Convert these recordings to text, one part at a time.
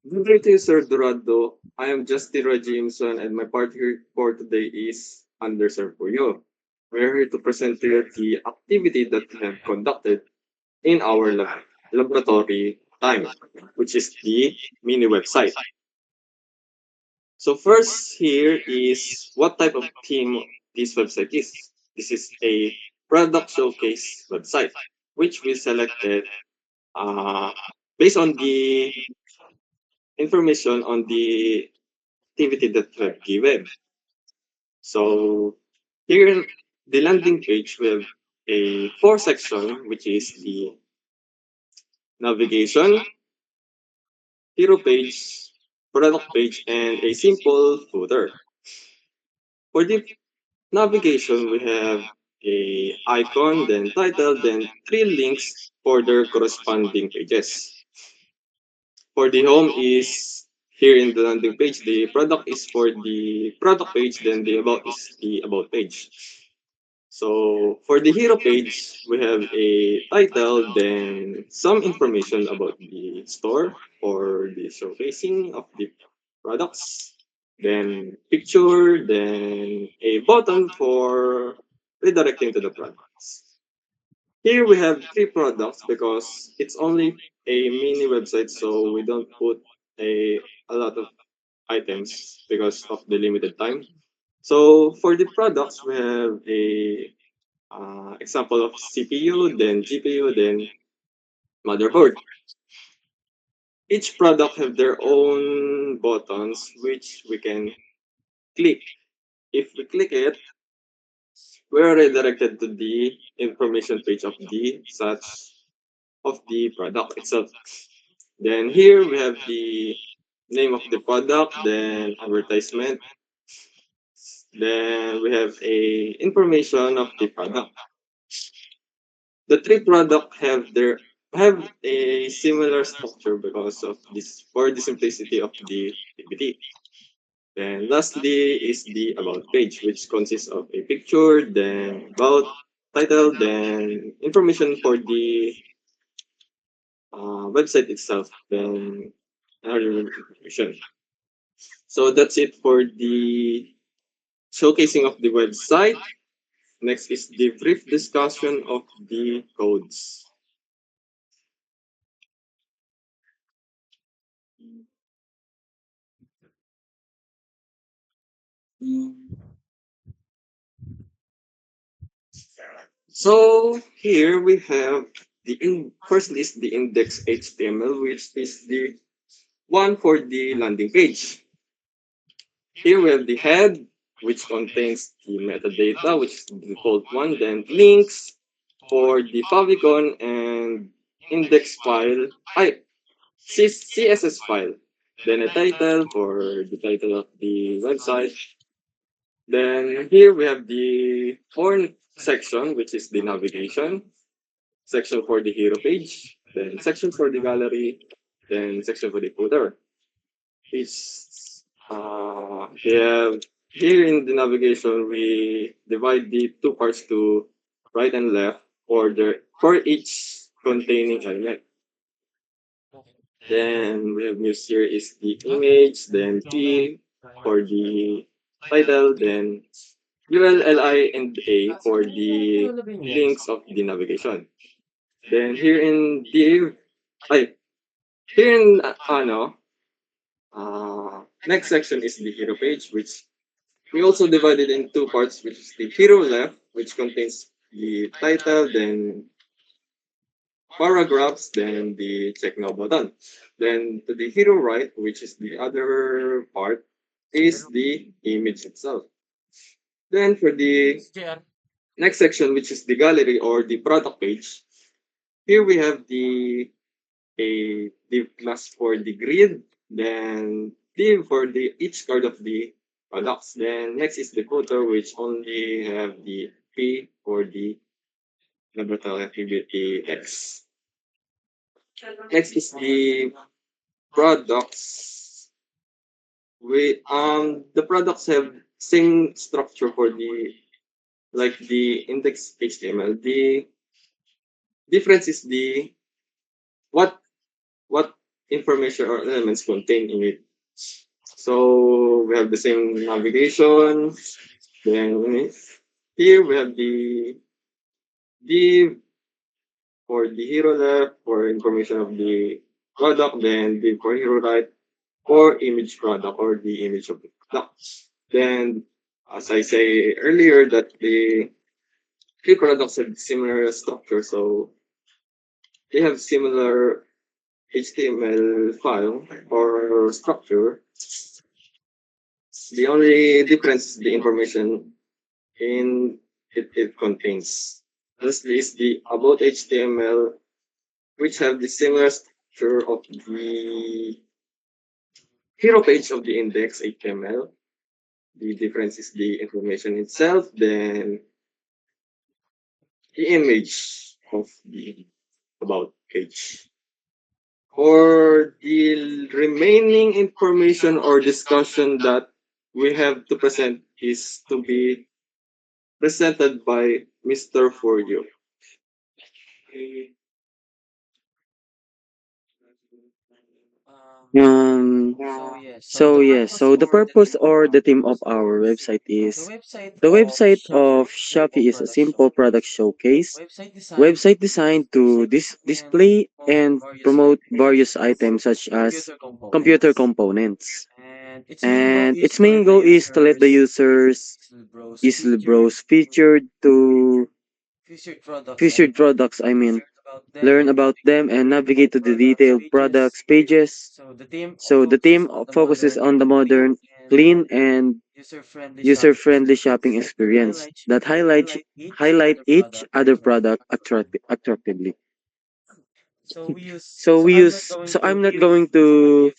Good day to you, Sir Dorado. I am Justira Jameson, and my part here for today is Underserved for You. We're here to present to you the activity that we have conducted in our laboratory time, which is the mini website. So first here is what type of theme this website is. This is a product showcase website, which we selected uh, based on the information on the activity that we have given. So here in the landing page, we have a four section, which is the navigation, hero page, product page, and a simple footer. For the navigation, we have a icon, then title, then three links for their corresponding pages. For the home is here in the landing page. The product is for the product page, then the about is the about page. So for the hero page, we have a title, then some information about the store or the showcasing of the products, then picture, then a button for redirecting to the products. Here we have three products because it's only a mini website, so we don't put a lot of items because of the limited time. So for the products, we have a example of CPU, then GPU, then motherboard. Each product have their own buttons which we can click. If we click it, we're redirected to the information page of the such of the product itself. Then here we have the name of the product, then advertisement, then we have a information of the product. The three product have a similar structure because of this for the simplicity of the activity. Then lastly is the about page, which consists of a picture, then about title, then information for the website itself, then other information. So that's it for the showcasing of the website. Next is the brief discussion of the codes. So here we have first is the index HTML, which is the one for the landing page. Here we have the head, which contains the metadata, which is the default one, then links for the favicon and index file, CSS file, then a title for the title of the website. Then here we have the fourth section, which is the navigation, section for the hero page, then section for the gallery, then section for the footer. It's yeah, here in the navigation we divide the two parts to right and left for each containing element. Then we have news here is the image, then P for the title, then ULLI and A for the links of the navigation. Then here in div, ay, here in next section is the hero page, which we also divided in two parts, which is the hero left, which contains the title, then paragraphs, then the check now button. Then to the hero right, which is the other part, is the image itself. Then for the next section, which is the gallery or the product page, here we have a div class for the grid, then div for the each card of the products. Then next is the footer, which only have the P for the laboratory activity X. Next is the products. We the products have same structure for the like the index HTML. The difference is the what what information or elements contained in it. So we have the same navigation. Then here we have the div for the hero left for information of the product, then div for hero right for image product or the image of the product. Then, as I say earlier, that the three products have similar structure, so they have similar HTML file or structure. The only difference is the information in it contains. Firstly is the about HTML, which have the similar structure of the hero page of the index HTML. The difference is the information itself, then the image of the about page. For the remaining information or discussion that we have to present is to be presented by Mr. For you. Um, so the purpose or the theme of our website is the website of Shopee is a simple product showcase, website designed to display and promote various items such as computer components. And its main goal is to let the users easily browse featured products, learn about them and navigate to the detailed products pages. So the theme focuses on the modern, clean, and user-friendly shopping experience that highlight each other product attractively. So I'm not going to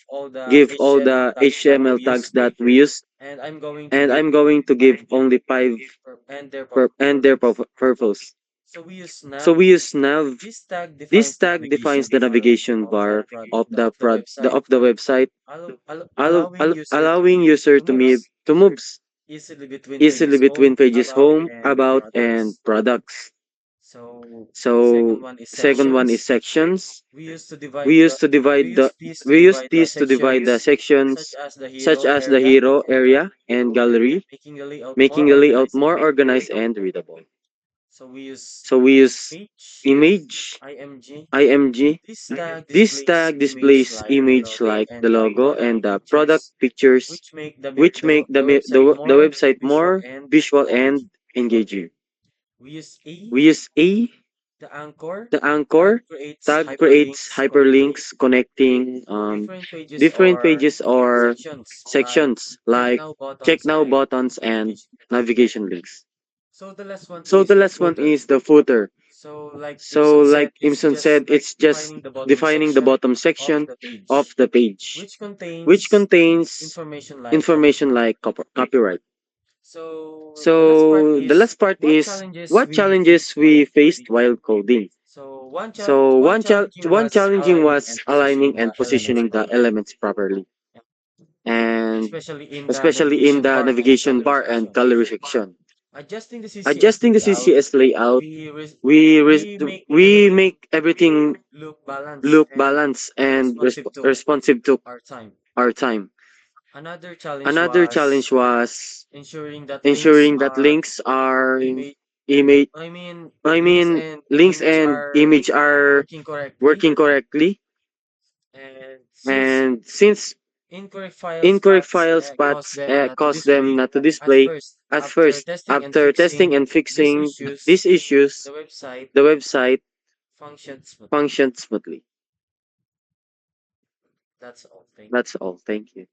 give all the HTML tags that we use, and I'm going to give only five and their purpose. So we use nav. This tag defines the navigation bar of the website, allowing user to move easily between pages home, about, and products. So second one is sections. We used to divide the we use these to divide the sections such as the hero area and gallery, making the layout more organized and readable. So we use image, IMG. This tag displays image like the logo and the product pictures, which make the website more visual and engaging. We use A. The anchor tag creates hyperlinks connecting different pages or sections like check now buttons and navigation links. So the last one is the footer. So like Imson said, it's just defining the bottom section of the page, which contains information like copyright. So the last part is what challenges we faced while coding. So one challenging was aligning and positioning the elements properly, and especially in the navigation bar and gallery section. Adjusting the CCS layout, we make everything look balanced and responsive to our time. Another challenge was ensuring that links are image links and image are working correctly, and since incorrect file spots cause them not to display at first. After testing and fixing these issues, the website functions smoothly. That's all. Thank you.